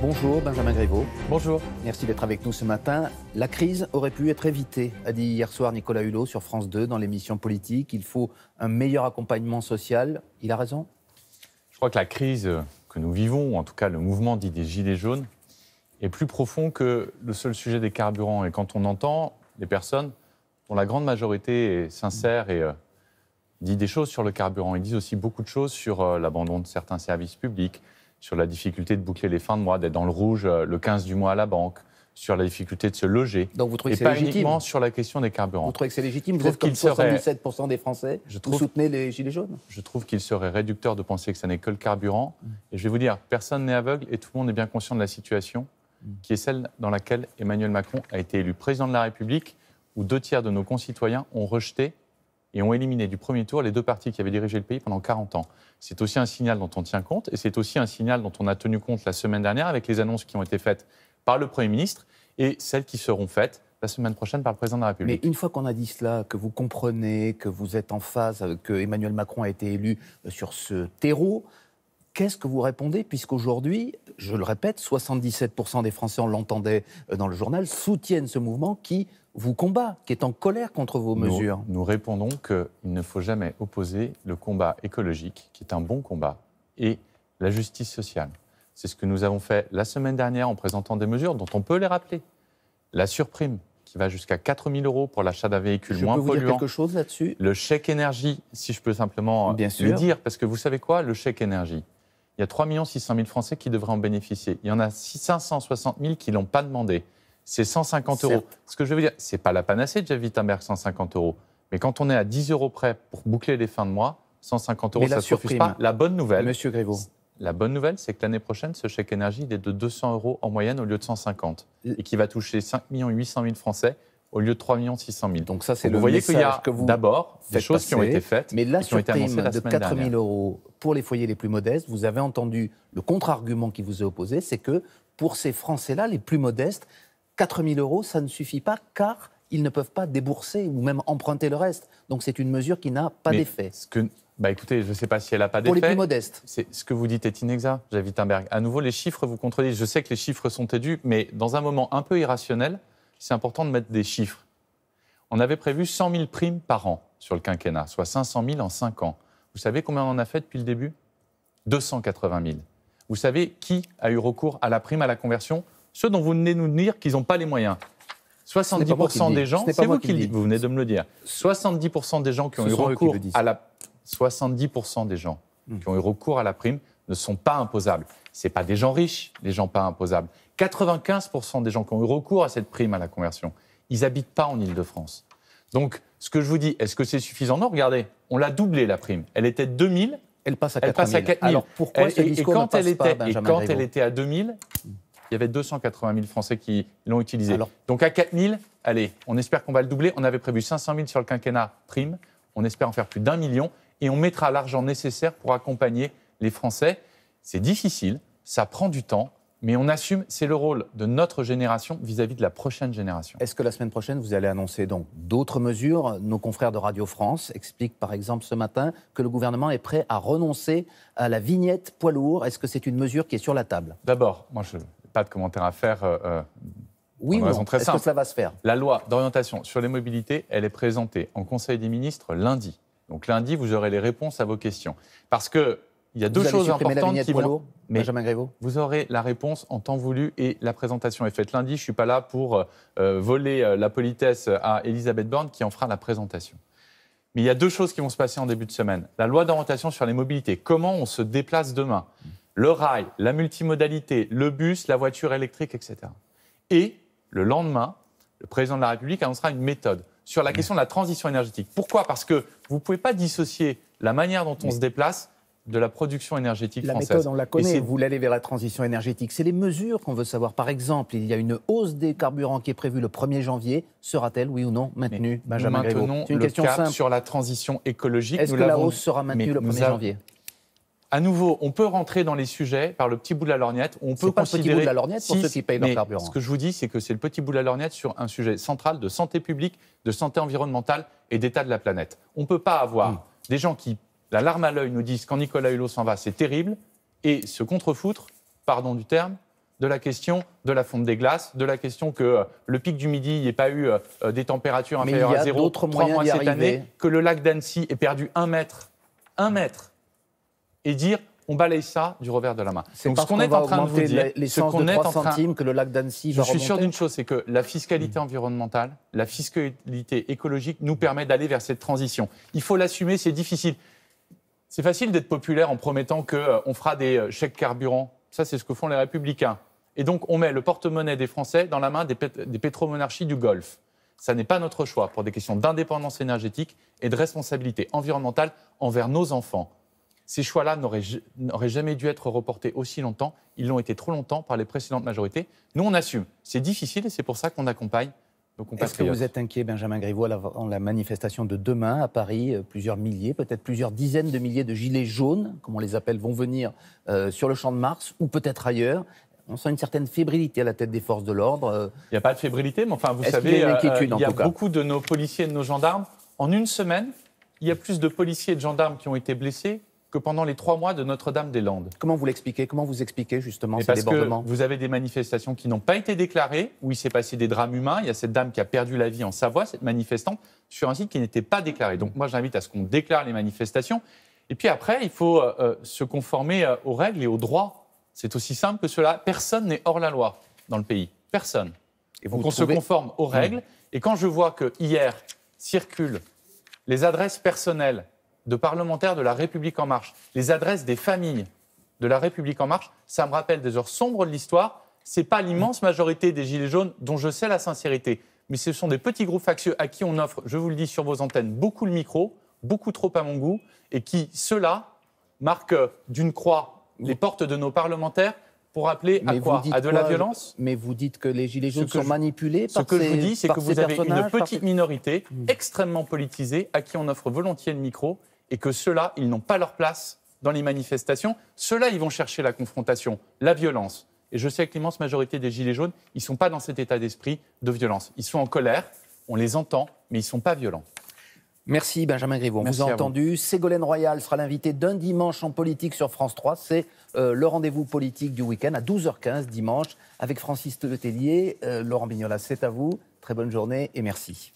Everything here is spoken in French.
Bonjour Benjamin Griveaux. Bonjour. Merci d'être avec nous ce matin. La crise aurait pu être évitée, a dit hier soir Nicolas Hulot sur France 2 dans l'émission Politique. Il faut un meilleur accompagnement social. Il a raison ? Je crois que la crise que nous vivons, ou en tout cas le mouvement dit des Gilets jaunes, est plus profond que le seul sujet des carburants. Et quand on entend des personnes dont la grande majorité est sincère et dit des choses sur le carburant, ils disent aussi beaucoup de choses sur l'abandon de certains services publics, sur la difficulté de boucler les fins de mois, d'être dans le rouge le 15 du mois à la banque, sur la difficulté de se loger. Donc vous trouvez et que c'est pas légitime ? Uniquement sur la question des carburants. Vous trouvez que c'est légitime ? Vous êtes comme 77% des Français, vous soutenez les Gilets jaunes ? Je trouve qu'il serait réducteur de penser que ça n'est que le carburant. Et je vais vous dire, personne n'est aveugle et tout le monde est bien conscient de la situation qui est celle dans laquelle Emmanuel Macron a été élu président de la République, où 2/3 de nos concitoyens ont rejeté et ont éliminé du premier tour les deux partis qui avaient dirigé le pays pendant 40 ans. C'est aussi un signal dont on tient compte, et c'est aussi un signal dont on a tenu compte la semaine dernière avec les annonces qui ont été faites par le Premier ministre et celles qui seront faites la semaine prochaine par le Président de la République. Mais une fois qu'on a dit cela, que vous comprenez, que vous êtes en phase, que Emmanuel Macron a été élu sur ce terreau, qu'est-ce que vous répondez ? Puisqu'aujourd'hui, je le répète, 77% des Français, on l'entendait dans le journal, soutiennent ce mouvement qui vous combat, qui est en colère contre vos mesures. Nous répondons qu'il ne faut jamais opposer le combat écologique, qui est un bon combat, et la justice sociale. C'est ce que nous avons fait la semaine dernière en présentant des mesures dont on peut les rappeler. La surprime, qui va jusqu'à 4 000 € pour l'achat d'un véhicule moins polluant. Je peux vous dire quelque chose là-dessus ? Le chèque énergie, si je peux simplement le dire, parce que vous savez quoi, le chèque énergie, il y a 3 600 000 Français qui devraient en bénéficier. Il y en a 560 000 qui ne l'ont pas demandé. C'est 150 €. Ce que je veux dire, ce n'est pas la panacée de Jeff Wittenberg, 150 €. Mais quand on est à 10 € près pour boucler les fins de mois, 150 €, ça ne suffit pas. La bonne nouvelle, Monsieur Griveaux. La bonne nouvelle, c'est que l'année prochaine, ce chèque énergie il est de 200 € en moyenne au lieu de 150. Et qui va toucher 5 800 000 Français au lieu de 3 600 000. Donc ça, c'est le vous voyez message qu'il y a que vous d'abord des choses qui ont été faites, mais la qui ont été annoncées la de semaine 4 000 dernière. € pour les foyers les plus modestes, vous avez entendu le contre-argument qui vous est opposé, c'est que pour ces Français-là, les plus modestes, 4 000 € ça ne suffit pas car ils ne peuvent pas débourser ou même emprunter le reste. Donc c'est une mesure qui n'a pas d'effet. Écoutez, je ne sais pas si elle n'a pas d'effet. Pour les plus modestes. Ce que vous dites est inexact, Jeff Wittenberg. À nouveau, les chiffres vous contredisent. Je sais que les chiffres sont têtus, mais dans un moment un peu irrationnel, c'est important de mettre des chiffres. On avait prévu 100 000 primes par an sur le quinquennat, soit 500 000 en 5 ans. Vous savez combien on en a fait depuis le début ? 280 000. Vous savez qui a eu recours à la prime à la conversion ? Ceux dont vous venez de nous dire qu'ils n'ont pas les moyens. 70% des gens, c'est vous qui le dites, vous venez de me le dire. 70% des gens qui ont eu recours à la 70% des gens qui ont eu recours à la prime ne sont pas imposables. Ce n'est pas des gens riches, les gens pas imposables. 95% des gens qui ont eu recours à cette prime à la conversion, ils n'habitent pas en Île-de-France. Donc, ce que je vous dis, est-ce que c'est suffisant ? Non, regardez, on l'a doublé la prime. Elle était de 2 000, elle passe à 4 000. Alors pourquoi ce discours ne passe pas, Benjamin Griveaux ? Et quand elle était à 2 000, il y avait 280 000 Français qui l'ont utilisée. Donc à 4 000, allez, on espère qu'on va le doubler. On avait prévu 500 000 sur le quinquennat prime. On espère en faire plus d'1 million. Et on mettra l'argent nécessaire pour accompagner les Français. C'est difficile, ça prend du temps, mais on assume, c'est le rôle de notre génération vis-à-vis de la prochaine génération. Est-ce que la semaine prochaine, vous allez annoncer donc d'autres mesures ? Nos confrères de Radio France expliquent par exemple ce matin que le gouvernement est prêt à renoncer à la vignette poids lourd. Est-ce que c'est une mesure qui est sur la table ? D'abord, moi je n'ai pas de commentaire à faire. Oui ou non ? Est-ce que cela va se faire ? La loi d'orientation sur les mobilités, elle est présentée en Conseil des ministres lundi. Donc lundi, vous aurez les réponses à vos questions. Parce qu'il y a deux choses importantes qui vont... Benjamin Griveaux ? Vous aurez la réponse en temps voulu et la présentation est faite lundi. Je ne suis pas là pour voler la politesse à Elisabeth Borne qui en fera la présentation. Mais il y a deux choses qui vont se passer en début de semaine. La loi d'orientation sur les mobilités, comment on se déplace demain ? Le rail, la multimodalité, le bus, la voiture électrique, etc. Et le lendemain, le président de la République annoncera une méthode sur la question de la transition énergétique. Pourquoi ? Parce que vous ne pouvez pas dissocier la manière dont on se déplace de la production énergétique française. La méthode, on la connaît, vous voulez aller vers la transition énergétique. C'est les mesures qu'on veut savoir. Par exemple, il y a une hausse des carburants qui est prévue le 1er janvier. Sera-t-elle, oui ou non, maintenue, Benjamin Griveaux ? C'est une question simple. Sur la transition écologique. Est-ce que la hausse sera maintenue le 1er janvier ? À nouveau, on peut rentrer dans les sujets par le petit bout de la lorgnette. On peut pas le petit bout de la lorgnette pour ceux qui payent leur carburant. Ce que je vous dis, c'est que c'est le petit bout de la lorgnette sur un sujet central de santé publique, de santé environnementale et d'état de la planète. On ne peut pas avoir des gens qui, la larme à l'œil, nous disent quand Nicolas Hulot s'en va, c'est terrible, et se contrefoutre, pardon du terme, de la question de la fonte des glaces, de la question que le pic du Midi n'y ait pas eu des températures inférieures à 0 3 mois cette année, que le lac d'Annecy ait perdu 1 mètre, et dire on balaye ça du revers de la main. C'est parce qu'on est en train de vous dire l'essence de 3 centimes que le lac d'Annecy va remonter. Je suis sûr d'une chose, c'est que la fiscalité environnementale, la fiscalité écologique nous permet d'aller vers cette transition. Il faut l'assumer, c'est difficile. C'est facile d'être populaire en promettant qu'on fera des chèques carburant. Ça, c'est ce que font les Républicains. Et donc, on met le porte-monnaie des Français dans la main des pétromonarchies du Golfe. Ça n'est pas notre choix pour des questions d'indépendance énergétique et de responsabilité environnementale envers nos enfants. Ces choix-là n'auraient jamais dû être reportés aussi longtemps. Ils l'ont été trop longtemps par les précédentes majorités. Nous, on assume. C'est difficile et c'est pour ça qu'on accompagne nos compatriotes. Est-ce que vous êtes inquiet, Benjamin Griveaux, dans la manifestation de demain à Paris? Plusieurs milliers, peut-être plusieurs dizaines de milliers de gilets jaunes, comme on les appelle, vont venir sur le Champ de Mars ou peut-être ailleurs. On sent une certaine fébrilité à la tête des forces de l'ordre. Il n'y a pas de fébrilité, mais enfin, vous savez, il y a beaucoup de nos policiers et de nos gendarmes. En une semaine, il y a plus de policiers et de gendarmes qui ont été blessés que pendant les 3 mois de Notre-Dame-des-Landes. Comment vous l'expliquez? Comment vous expliquez justement ces débordements? Parce que vous avez des manifestations qui n'ont pas été déclarées, où il s'est passé des drames humains. Il y a cette dame qui a perdu la vie en Savoie, cette manifestante, sur un site qui n'était pas déclaré. Donc moi, j'invite à ce qu'on déclare les manifestations. Et puis après, il faut se conformer aux règles et aux droits. C'est aussi simple que cela. Personne n'est hors la loi dans le pays. Personne. Et donc on se conforme aux règles. Et quand je vois que hier circulent les adresses personnelles de parlementaires de La République En Marche, les adresses des familles de La République En Marche, ça me rappelle des heures sombres de l'histoire. Ce n'est pas l'immense majorité des Gilets jaunes dont je sais la sincérité, mais ce sont des petits groupes factieux à qui on offre, je vous le dis sur vos antennes, beaucoup le micro, beaucoup trop à mon goût, et qui, ceux-là, marquent d'une croix les portes de nos parlementaires pour appeler à quoi? À de la violence? Mais vous dites que les Gilets jaunes sont manipulés par ces personnages? Ce que je vous dis, c'est que vous avez une petite minorité Mmh. extrêmement politisée à qui on offre volontiers le micro et que ceux-là, ils n'ont pas leur place dans les manifestations. Ceux-là, ils vont chercher la confrontation, la violence. Et je sais que l'immense majorité des Gilets jaunes, ils ne sont pas dans cet état d'esprit de violence. Ils sont en colère, on les entend, mais ils ne sont pas violents. Merci Benjamin Griveaux. On vous a entendu. Ségolène Royal sera l'invitée d'un dimanche en politique sur France 3. C'est le rendez-vous politique du week-end à 12h15 dimanche avec Francis Letellier. Laurent Bignola, c'est à vous. Très bonne journée et merci.